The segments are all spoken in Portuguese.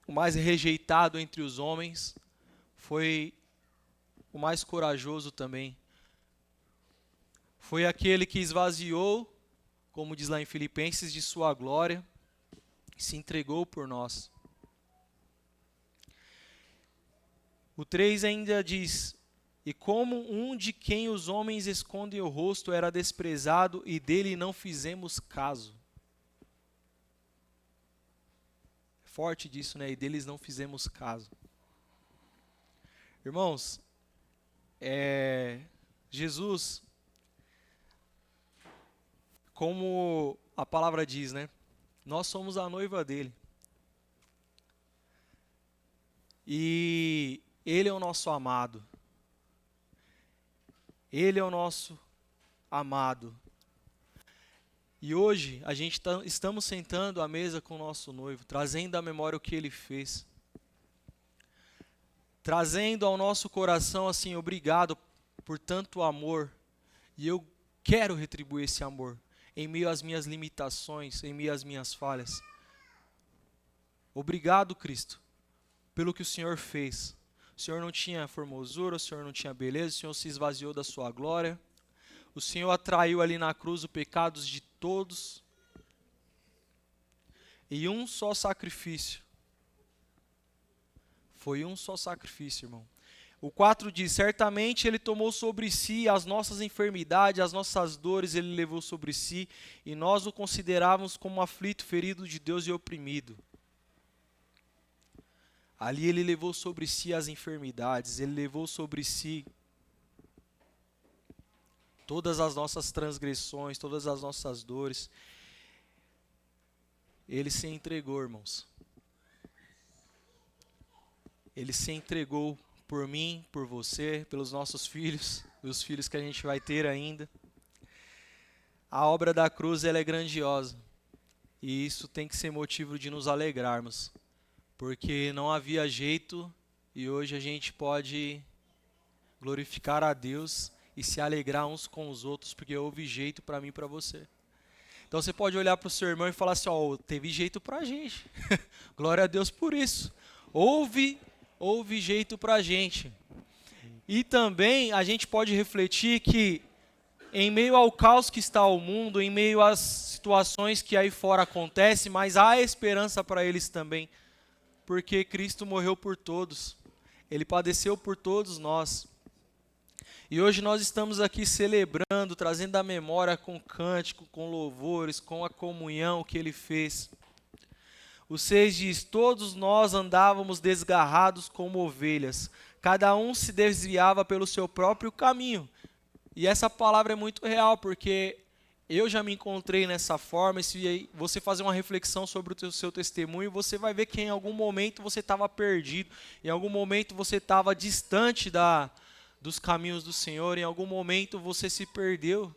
o mais rejeitado entre os homens, foi o mais corajoso também. Foi aquele que esvaziou, como diz lá em Filipenses, de sua glória, e se entregou por nós. O 3 ainda diz: e como um de quem os homens escondem o rosto era desprezado, e dele não fizemos caso. Forte disso, né? E deles não fizemos caso. Irmãos, Jesus, como a palavra diz, né? Nós somos a noiva dele. E ele é o nosso amado. Ele é o nosso amado. E hoje a gente estamos sentando à mesa com o nosso noivo, trazendo à memória o que ele fez. Trazendo ao nosso coração assim, obrigado por tanto amor. E eu quero retribuir esse amor em meio às minhas limitações, em meio às minhas falhas. Obrigado, Cristo, pelo que o Senhor fez. O Senhor não tinha formosura, o Senhor não tinha beleza, o Senhor se esvaziou da sua glória. O Senhor atraiu ali na cruz os pecados de todos. E um só sacrifício. Foi um só sacrifício, irmão. O 4 diz: certamente ele tomou sobre si as nossas enfermidades, as nossas dores ele levou sobre si, e nós o considerávamos como aflito, ferido de Deus e oprimido. Ali ele levou sobre si as enfermidades, ele levou sobre si todas as nossas transgressões, todas as nossas dores. Ele se entregou, irmãos. Ele se entregou por mim, por você, pelos nossos filhos, os filhos que a gente vai ter ainda. A obra da cruz, ela é grandiosa. E isso tem que ser motivo de nos alegrarmos. Porque não havia jeito e hoje a gente pode glorificar a Deus e se alegrar uns com os outros, porque houve jeito para mim e para você. Então você pode olhar para o seu irmão e falar assim, ó, teve jeito para a gente. Glória a Deus por isso. Houve jeito para a gente. E também a gente pode refletir que em meio ao caos que está o mundo, em meio às situações que aí fora acontecem, mas há esperança para eles também. Porque Cristo morreu por todos. Ele padeceu por todos nós. E hoje nós estamos aqui celebrando, trazendo à memória com cântico, com louvores, com a comunhão que Ele fez. O 6 diz: todos nós andávamos desgarrados como ovelhas, cada um se desviava pelo seu próprio caminho. E essa palavra é muito real, porque eu já me encontrei nessa forma, e se você fazer uma reflexão sobre o seu testemunho, você vai ver que em algum momento você estava perdido, em algum momento você estava distante dos caminhos do Senhor, em algum momento você se perdeu.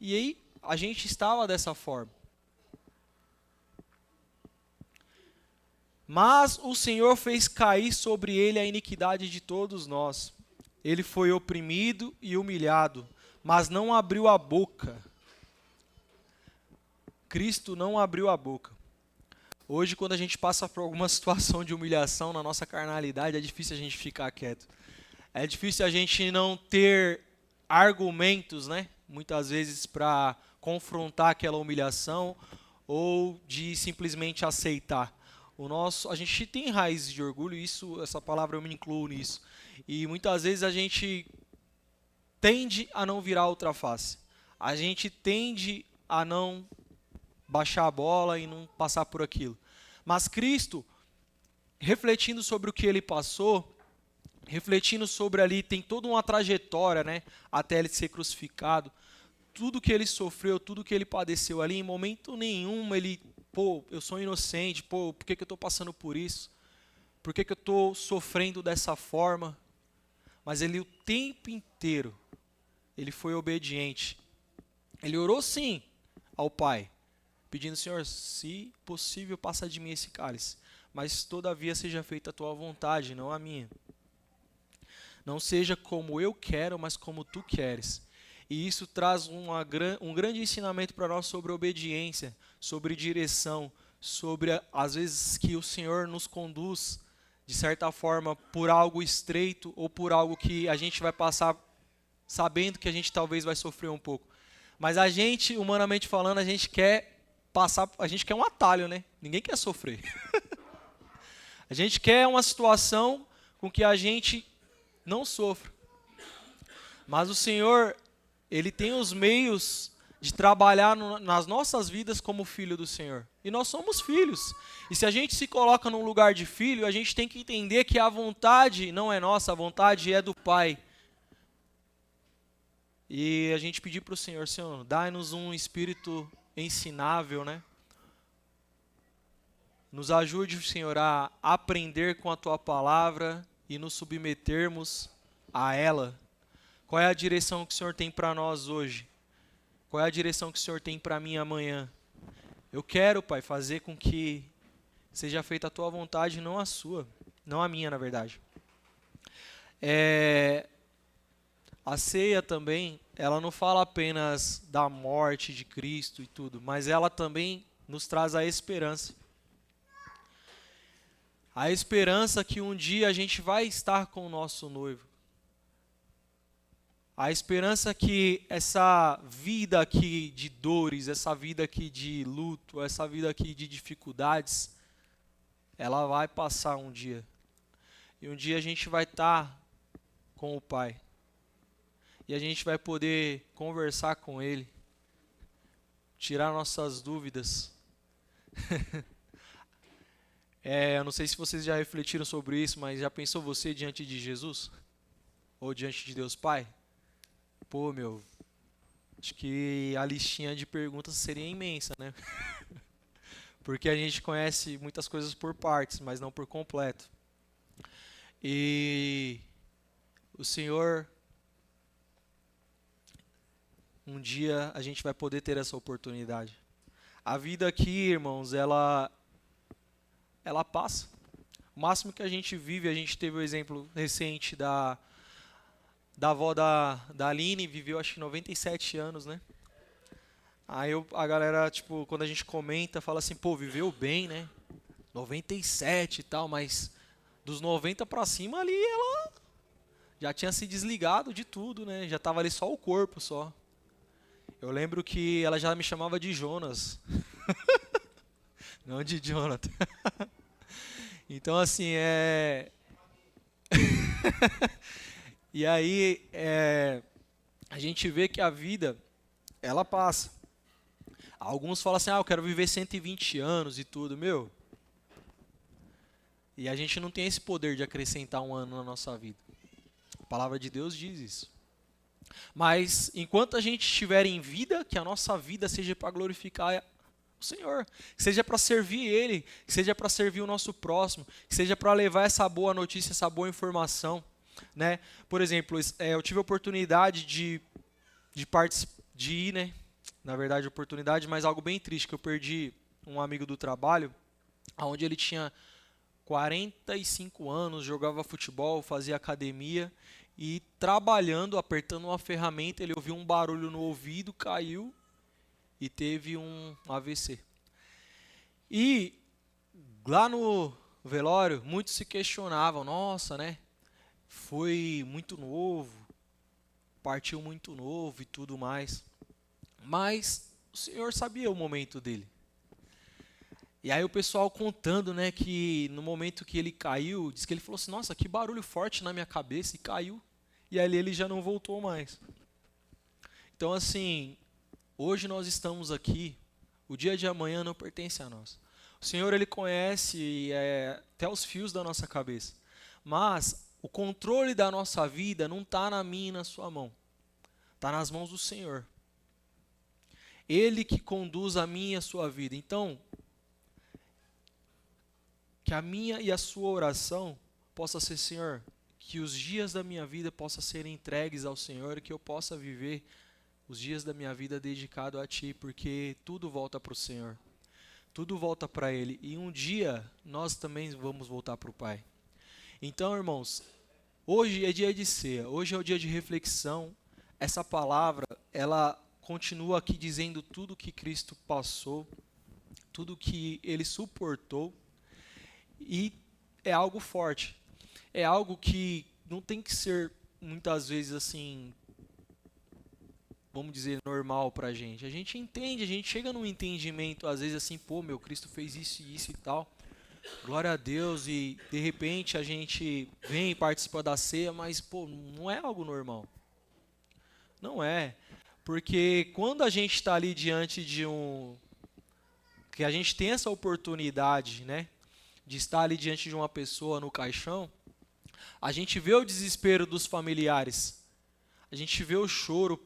E aí a gente estava dessa forma. Mas o Senhor fez cair sobre ele a iniquidade de todos nós. Ele foi oprimido e humilhado, mas não abriu a boca. Cristo não abriu a boca. Hoje, quando a gente passa por alguma situação de humilhação na nossa carnalidade, é difícil a gente ficar quieto. É difícil a gente não ter argumentos, né? Muitas vezes para confrontar aquela humilhação ou de simplesmente aceitar. A gente tem raízes de orgulho, essa palavra eu me incluo nisso. E muitas vezes a gente tende a não virar outra face. A gente tende a não baixar a bola e não passar por aquilo. Mas Cristo, refletindo sobre o que ele passou, refletindo sobre ali, tem toda uma trajetória, né, até ele ser crucificado, tudo que ele sofreu, tudo que ele padeceu ali, em momento nenhum ele, eu sou inocente, por que eu estou passando por isso? Por que eu estou sofrendo dessa forma? Mas ele o tempo inteiro, ele foi obediente. Ele orou sim ao Pai, pedindo, Senhor, se possível, passa de mim esse cálice, mas todavia seja feita a tua vontade, não a minha. Não seja como eu quero, mas como tu queres. E isso traz um grande ensinamento para nós sobre obediência, sobre direção, sobre às vezes que o Senhor nos conduz de certa forma por algo estreito ou por algo que a gente vai passar sabendo que a gente talvez vai sofrer um pouco. Mas a gente, humanamente falando, a gente quer passar, a gente quer um atalho, né? Ninguém quer sofrer. A gente quer uma situação com que a gente não sofra. Mas o Senhor, Ele tem os meios de trabalhar nas nossas vidas como filho do Senhor. E nós somos filhos. E se a gente se coloca num lugar de filho, a gente tem que entender que a vontade não é nossa, a vontade é do Pai. E a gente pedir para o Senhor, Senhor, dai-nos um espírito ensinável, né? Nos ajude, Senhor, a aprender com a Tua palavra e nos submetermos a ela. Qual é a direção que o Senhor tem para nós hoje? Qual é a direção que o Senhor tem para mim amanhã? Eu quero, Pai, fazer com que seja feita a Tua vontade, não a sua. Não a minha, na verdade. A ceia também, ela não fala apenas da morte de Cristo e tudo, mas ela também nos traz a esperança. A esperança que um dia a gente vai estar com o nosso noivo. A esperança que essa vida aqui de dores, essa vida aqui de luto, essa vida aqui de dificuldades, ela vai passar um dia. E um dia a gente vai estar com o Pai. E a gente vai poder conversar com Ele, tirar nossas dúvidas. Eu não sei se vocês já refletiram sobre isso, mas já pensou você diante de Jesus? Ou diante de Deus Pai? Pô, meu, acho que a listinha de perguntas seria imensa, né? Porque a gente conhece muitas coisas por partes, mas não por completo. E o Senhor, um dia a gente vai poder ter essa oportunidade. A vida aqui, irmãos, ela passa. O máximo que a gente vive, a gente teve o exemplo recente da avó da Aline, viveu acho que 97 anos, né? Aí a galera, tipo, quando a gente comenta, fala assim, pô, viveu bem, né? 97 e tal, mas dos 90 pra cima ali ela já tinha se desligado de tudo, né? Já tava ali só o corpo, só. Eu lembro que ela já me chamava de Jonas. Não de Jonathan. Então, assim, E aí, a gente vê que a vida, ela passa. Alguns falam assim, eu quero viver 120 anos e tudo, meu. E a gente não tem esse poder de acrescentar um ano na nossa vida. A palavra de Deus diz isso. Mas, enquanto a gente estiver em vida, que a nossa vida seja para glorificar o Senhor, que seja para servir Ele, que seja para servir o nosso próximo, que seja para levar essa boa notícia, essa boa informação, né? Por exemplo, eu tive a oportunidade de ir, né? Na verdade, oportunidade, mas algo bem triste, que eu perdi um amigo do trabalho, onde ele tinha 45 anos, jogava futebol, fazia academia, e trabalhando, apertando uma ferramenta, ele ouviu um barulho no ouvido, caiu e teve um AVC. E lá no velório, muitos se questionavam, nossa, né? Foi muito novo, partiu muito novo e tudo mais. Mas o Senhor sabia o momento dele. E aí o pessoal contando, né, que no momento que ele caiu, diz que ele falou assim, nossa, que barulho forte na minha cabeça, e caiu. E ali ele já não voltou mais. Então, assim, hoje nós estamos aqui, o dia de amanhã não pertence a nós. O Senhor, Ele conhece até os fios da nossa cabeça. Mas o controle da nossa vida não está na minha e na sua mão. Está nas mãos do Senhor. Ele que conduz a minha e a sua vida. Então, que a minha e a sua oração possa ser, Senhor, que os dias da minha vida possam ser entregues ao Senhor e que eu possa viver os dias da minha vida dedicado a Ti, porque tudo volta para o Senhor. Tudo volta para Ele. E um dia nós também vamos voltar para o Pai. Então, irmãos, hoje é dia de ceia, hoje é o dia de reflexão. Essa palavra, ela continua aqui dizendo tudo que Cristo passou, tudo que ele suportou, e é algo forte. É algo que não tem que ser, muitas vezes, assim, vamos dizer, normal pra gente. A gente entende, a gente chega num entendimento, às vezes assim, pô, meu, Cristo fez isso e isso e tal. Glória a Deus, e de repente a gente vem e participa da ceia, mas, pô, não é algo normal. Não é. Porque quando a gente está ali diante de que a gente tem essa oportunidade, né, de estar ali diante de uma pessoa no caixão, a gente vê o desespero dos familiares, a gente vê o choro,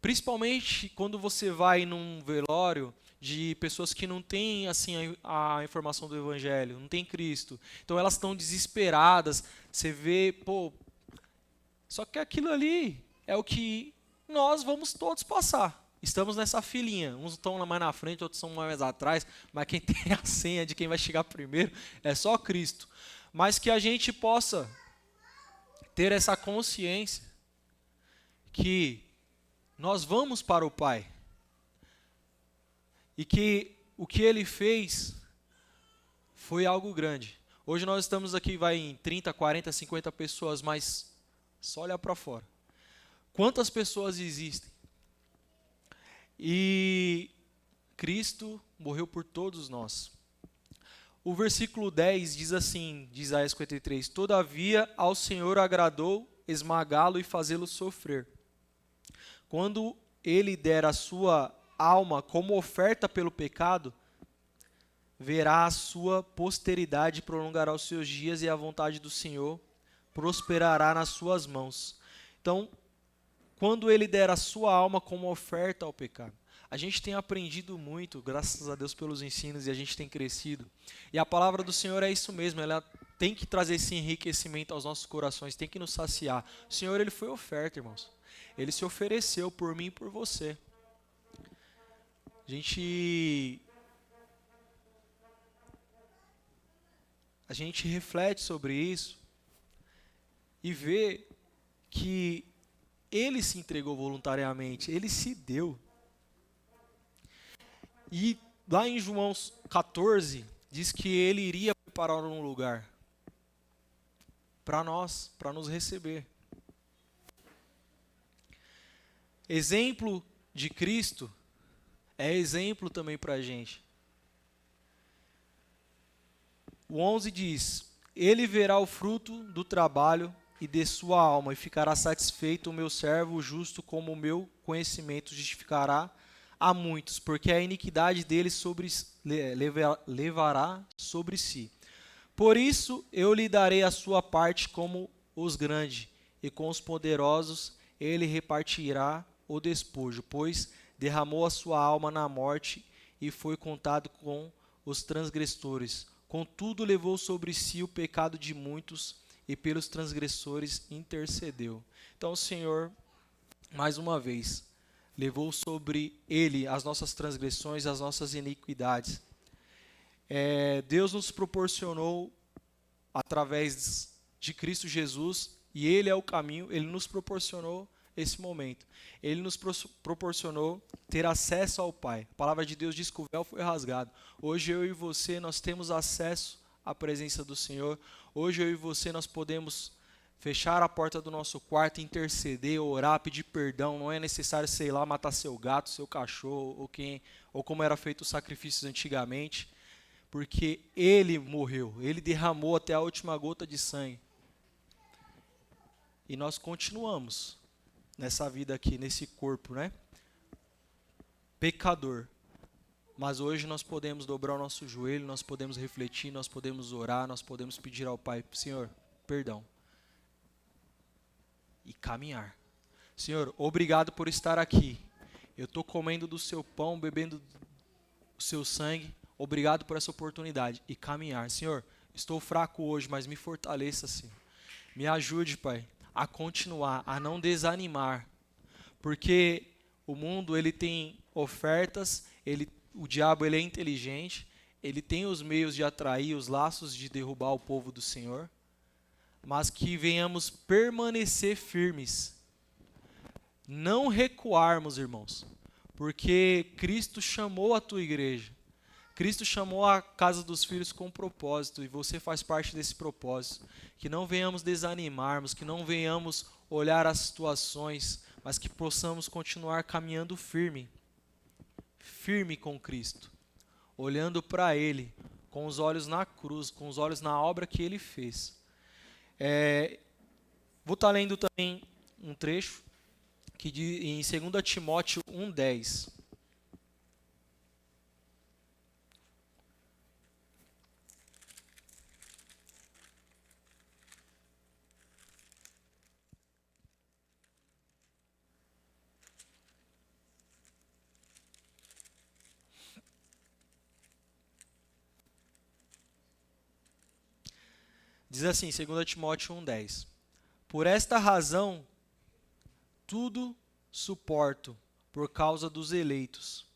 principalmente quando você vai num velório de pessoas que não têm assim a informação do evangelho, não tem Cristo. Então elas estão desesperadas. Você vê, pô, só que aquilo ali é o que nós vamos todos passar. Estamos nessa filinha. Uns estão mais na frente, outros estão mais atrás, mas quem tem a senha de quem vai chegar primeiro é só Cristo. Mas que a gente possa ter essa consciência que nós vamos para o Pai. E que o que ele fez foi algo grande. Hoje nós estamos aqui, vai em 30, 40, 50 pessoas, mas só olhar para fora. Quantas pessoas existem? E Cristo morreu por todos nós. O versículo 10 diz assim, de Isaías 53, todavia ao Senhor agradou esmagá-lo e fazê-lo sofrer. Quando ele der a sua alma como oferta pelo pecado, verá a sua posteridade, prolongará os seus dias e a vontade do Senhor prosperará nas suas mãos. Então, quando ele der a sua alma como oferta ao pecado, a gente tem aprendido muito, graças a Deus pelos ensinos, e a gente tem crescido. E a palavra do Senhor é isso mesmo, ela tem que trazer esse enriquecimento aos nossos corações, tem que nos saciar. O Senhor, ele foi oferta, irmãos. Ele se ofereceu por mim e por você. A gente reflete sobre isso e vê que ele se entregou voluntariamente, ele se deu. E lá em João 14, diz que ele iria preparar um lugar para nós, para nos receber. Exemplo de Cristo é exemplo também para a gente. O 11 diz, ele verá o fruto do trabalho e de sua alma, e ficará satisfeito o meu servo justo, como o meu conhecimento justificará a muitos, porque a iniquidade deles levará sobre si. Por isso eu lhe darei a sua parte como os grandes, e com os poderosos ele repartirá o despojo, pois derramou a sua alma na morte e foi contado com os transgressores. Contudo, levou sobre si o pecado de muitos e pelos transgressores intercedeu. Então, o Senhor, mais uma vez, levou sobre ele as nossas transgressões, as nossas iniquidades. Deus nos proporcionou, através de Cristo Jesus, e Ele é o caminho, Ele nos proporcionou esse momento. Ele nos proporcionou ter acesso ao Pai. A palavra de Deus diz que o véu foi rasgado. Hoje eu e você, nós temos acesso à presença do Senhor. Hoje eu e você, nós podemos fechar a porta do nosso quarto, interceder, orar, pedir perdão. Não é necessário, sei lá, matar seu gato, seu cachorro, ou como era feito os sacrifícios antigamente. Porque Ele morreu, Ele derramou até a última gota de sangue. E nós continuamos nessa vida aqui, nesse corpo, né? Pecador. Mas hoje nós podemos dobrar o nosso joelho, nós podemos refletir, nós podemos orar, nós podemos pedir ao Pai, Senhor, perdão. E caminhar. Senhor, obrigado por estar aqui. Eu estou comendo do seu pão, bebendo o seu sangue. Obrigado por essa oportunidade. E caminhar. Senhor, estou fraco hoje, mas me fortaleça, Senhor. Me ajude, Pai, a continuar, a não desanimar. Porque o mundo, ele tem ofertas, o diabo, ele é inteligente, ele tem os meios de atrair, os laços de derrubar o povo do Senhor, mas que venhamos permanecer firmes, não recuarmos, irmãos, porque Cristo chamou a tua igreja. Cristo chamou a casa dos filhos com um propósito, e você faz parte desse propósito. Que não venhamos desanimarmos, que não venhamos olhar as situações, mas que possamos continuar caminhando firme, firme com Cristo, olhando para Ele, com os olhos na cruz, com os olhos na obra que Ele fez. Vou estar lendo também um trecho que em 2 Timóteo 1,10. Diz assim, 2 Timóteo 1,10. Por esta razão, tudo suporto por causa dos eleitos,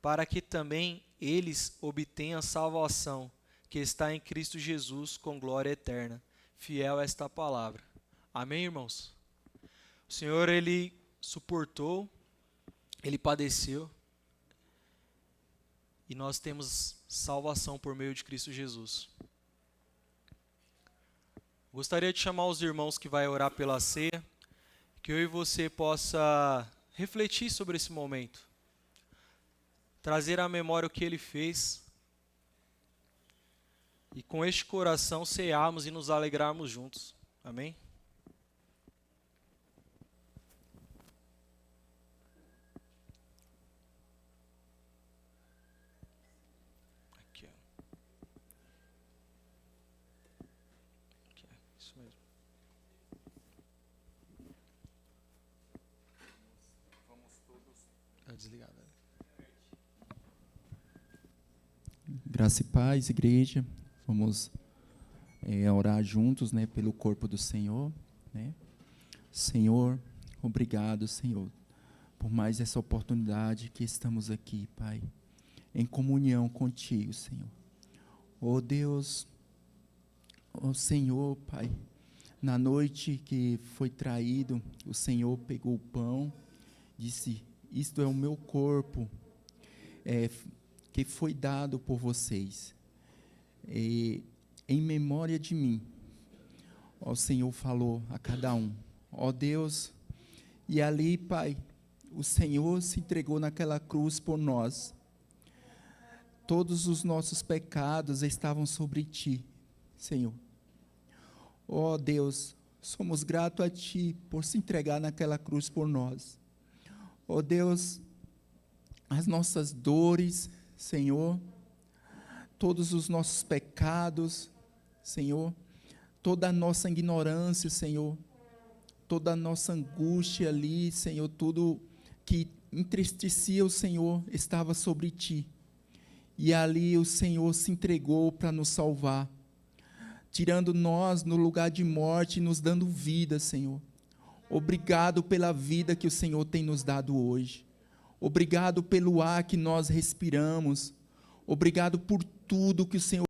para que também eles obtenham a salvação que está em Cristo Jesus com glória eterna. Fiel a esta palavra. Amém, irmãos? O Senhor, Ele suportou, Ele padeceu, e nós temos salvação por meio de Cristo Jesus. Gostaria de chamar os irmãos que vai orar pela ceia, que eu e você possa refletir sobre esse momento, trazer à memória o que Ele fez, e com este coração cearmos e nos alegrarmos juntos. Amém? Aqui, ó. Aqui, isso mesmo. Tá desligado. Graça e paz, igreja. Vamos orar juntos, né, pelo corpo do Senhor, né? Senhor, obrigado, Senhor, por mais essa oportunidade que estamos aqui, Pai, em comunhão contigo, Senhor. Oh Deus, oh Senhor, Pai, na noite que foi traído, o Senhor pegou o pão, disse: isto é o meu corpo, que foi dado por vocês, em memória de mim. Ó Senhor falou a cada um, ó Deus, e ali, Pai, o Senhor se entregou naquela cruz por nós. Todos os nossos pecados estavam sobre Ti, Senhor. Ó Deus, somos gratos a Ti por se entregar naquela cruz por nós. Ó Deus, as nossas dores, Senhor, todos os nossos pecados, Senhor, toda a nossa ignorância, Senhor, toda a nossa angústia ali, Senhor, tudo que entristecia o Senhor estava sobre Ti. E ali o Senhor se entregou para nos salvar, tirando nós no lugar de morte e nos dando vida, Senhor. Obrigado pela vida que o Senhor tem nos dado hoje. Obrigado pelo ar que nós respiramos. Obrigado por tudo que o Senhor